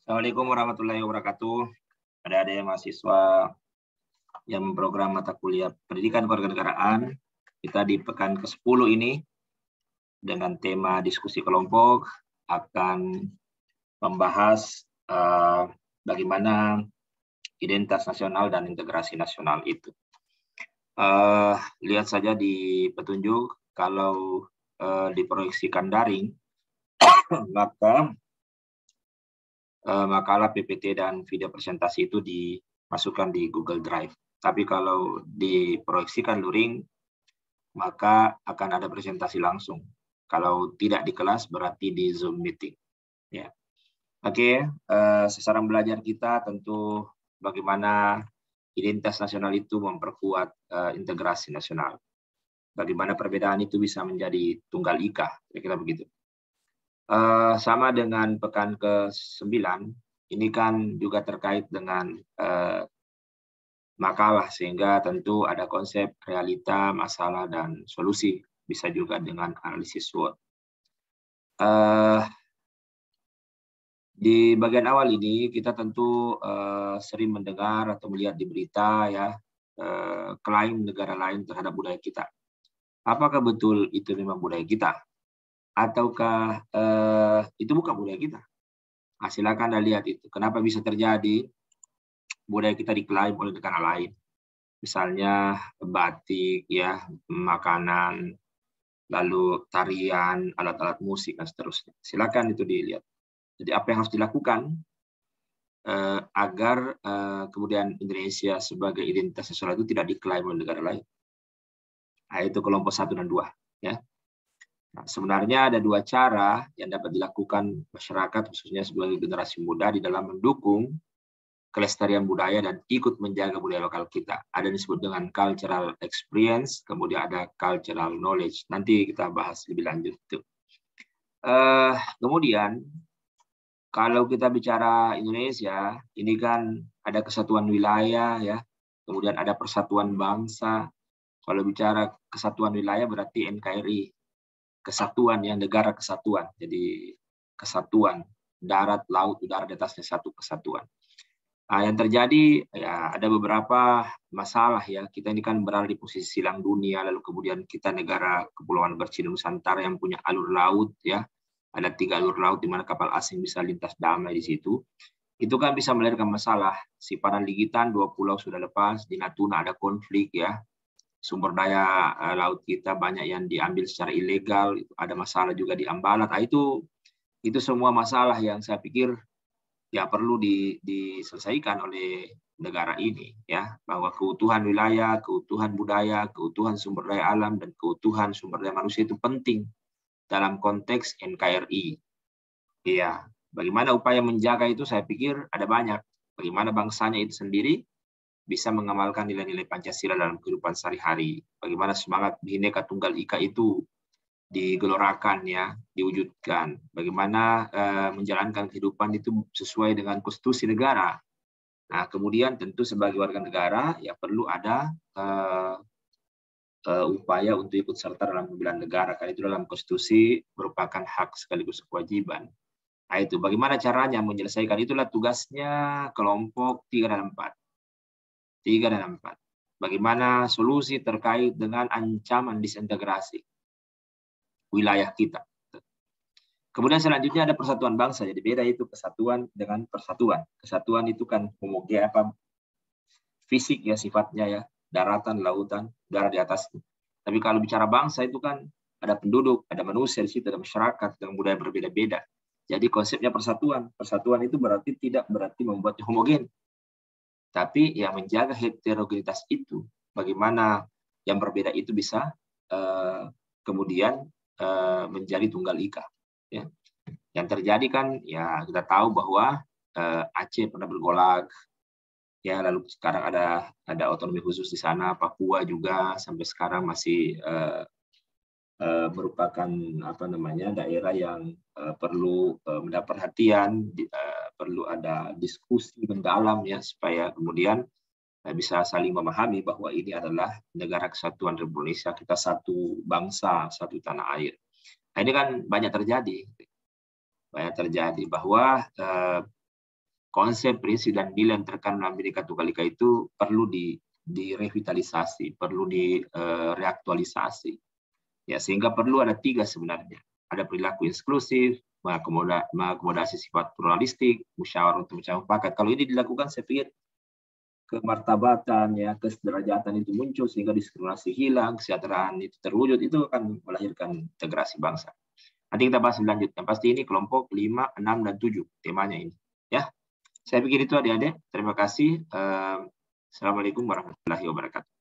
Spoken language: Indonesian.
Assalamualaikum warahmatullahi wabarakatuh. Adik-adik mahasiswa yang memprogram mata kuliah Pendidikan Kewarganegaraan, kita di pekan ke-10 ini dengan tema diskusi kelompok akan membahas bagaimana identitas nasional dan integrasi nasional itu. Lihat saja di petunjuk, kalau diproyeksikan daring, maka makalah PPT dan video presentasi itu dimasukkan di Google Drive. Tapi kalau diproyeksikan luring, maka akan ada presentasi langsung. Kalau tidak di kelas, berarti di Zoom meeting. Ya. Oke, sasaran belajar kita tentu bagaimana identitas nasional itu memperkuat integrasi nasional. Bagaimana perbedaan itu bisa menjadi tunggal ika, kira-kira begitu. Sama dengan pekan ke-9, ini kan juga terkait dengan makalah, sehingga tentu ada konsep realita, masalah, dan solusi. Bisa juga dengan analisis SWOT. Di bagian awal ini kita tentu sering mendengar atau melihat di berita ya klaim negara lain terhadap budaya kita. Apakah betul itu memang budaya kita? Ataukah itu bukan budaya kita? Nah, silakan Anda lihat itu. Kenapa bisa terjadi budaya kita diklaim oleh negara lain? Misalnya batik, ya, makanan, lalu tarian, alat-alat musik, dan seterusnya. Silakan itu dilihat. Jadi apa yang harus dilakukan agar kemudian Indonesia sebagai identitas nasional itu tidak diklaim oleh negara lain? Nah, itu kelompok 1 dan 2. Ya. Nah, sebenarnya ada 2 cara yang dapat dilakukan masyarakat, khususnya sebagai generasi muda, di dalam mendukung kelestarian budaya dan ikut menjaga budaya lokal kita. Ada yang disebut dengan cultural experience, kemudian ada cultural knowledge. Nanti kita bahas lebih lanjut itu. Kemudian, kalau kita bicara Indonesia, ini kan ada kesatuan wilayah, ya, kemudian ada persatuan bangsa. Kalau bicara kesatuan wilayah berarti NKRI. Kesatuan, ya, negara kesatuan. Jadi kesatuan darat, laut, udara, di atasnya satu kesatuan. Nah, yang terjadi ya ada beberapa masalah ya. Kita ini kan berada di posisi silang dunia, lalu kemudian kita negara kepulauan bercilung Nusantara yang punya alur laut ya. Ada 3 alur laut di mana kapal asing bisa lintas damai di situ. Itu kan bisa melahirkan masalah. Sipadan Ligitan 2 pulau sudah lepas, di Natuna ada konflik ya. Sumber daya laut kita banyak yang diambil secara ilegal, ada masalah juga di Ambalat. Nah, itu semua masalah yang saya pikir ya perlu diselesaikan oleh negara ini ya, bahwa keutuhan wilayah, keutuhan budaya, keutuhan sumber daya alam, dan keutuhan sumber daya manusia itu penting dalam konteks NKRI. Iya, bagaimana upaya menjaga itu saya pikir ada banyak. Bagaimana bangsanya itu sendiri bisa mengamalkan nilai-nilai Pancasila dalam kehidupan sehari-hari. Bagaimana semangat Bhinneka Tunggal Ika itu digelorakan ya, diwujudkan. Bagaimana menjalankan kehidupan itu sesuai dengan konstitusi negara. Nah, kemudian tentu sebagai warga negara ya perlu ada upaya untuk ikut serta dalam pembelian negara. Karena itu dalam konstitusi merupakan hak sekaligus kewajiban. Nah, itu bagaimana caranya menyelesaikan, itulah tugasnya kelompok 3 dan 4. 3 dan 4. Bagaimana solusi terkait dengan ancaman disintegrasi wilayah kita. Kemudian selanjutnya ada persatuan bangsa. Jadi beda itu kesatuan dengan persatuan. Kesatuan itu kan homogen fisik ya sifatnya ya, daratan, lautan, udara di atas. Tapi kalau bicara bangsa itu kan ada penduduk, ada manusia di situ, ada masyarakat dengan budaya berbeda-beda. Jadi konsepnya persatuan. Persatuan itu berarti tidak berarti membuatnya homogen. Tapi yang menjaga heterogenitas itu, bagaimana yang berbeda itu bisa kemudian menjadi tunggal ika. Ya. Yang terjadi kan, ya kita tahu bahwa Aceh pernah bergolak, ya, lalu sekarang ada otonomi khusus di sana, Papua juga sampai sekarang masih merupakan daerah yang perlu mendapat perhatian, perlu ada diskusi mendalam ya supaya kemudian bisa saling memahami bahwa ini adalah negara kesatuan Republik Indonesia, kita satu bangsa, satu tanah air. Nah, ini kan banyak terjadi bahwa konsep, prinsip, dan nilai yang terkandung dalam Bhinneka Tunggal Ika itu perlu direvitalisasi, perlu direaktualisasi. Ya, sehingga perlu ada 3 sebenarnya. Ada perilaku inklusif, mengakomodasi sifat pluralistik, musyawarah untuk mencari mufakat. Kalau ini dilakukan, saya pikir kemartabatan, ya, kesederajatan itu muncul sehingga diskriminasi hilang, kesejahteraan itu terwujud, itu akan melahirkan integrasi bangsa. Nanti kita bahas lebih lanjut. Yang pasti ini kelompok 5, 6, dan 7 temanya ini. Ya, saya pikir itu adik-adik. Terima kasih. Assalamualaikum warahmatullahi wabarakatuh.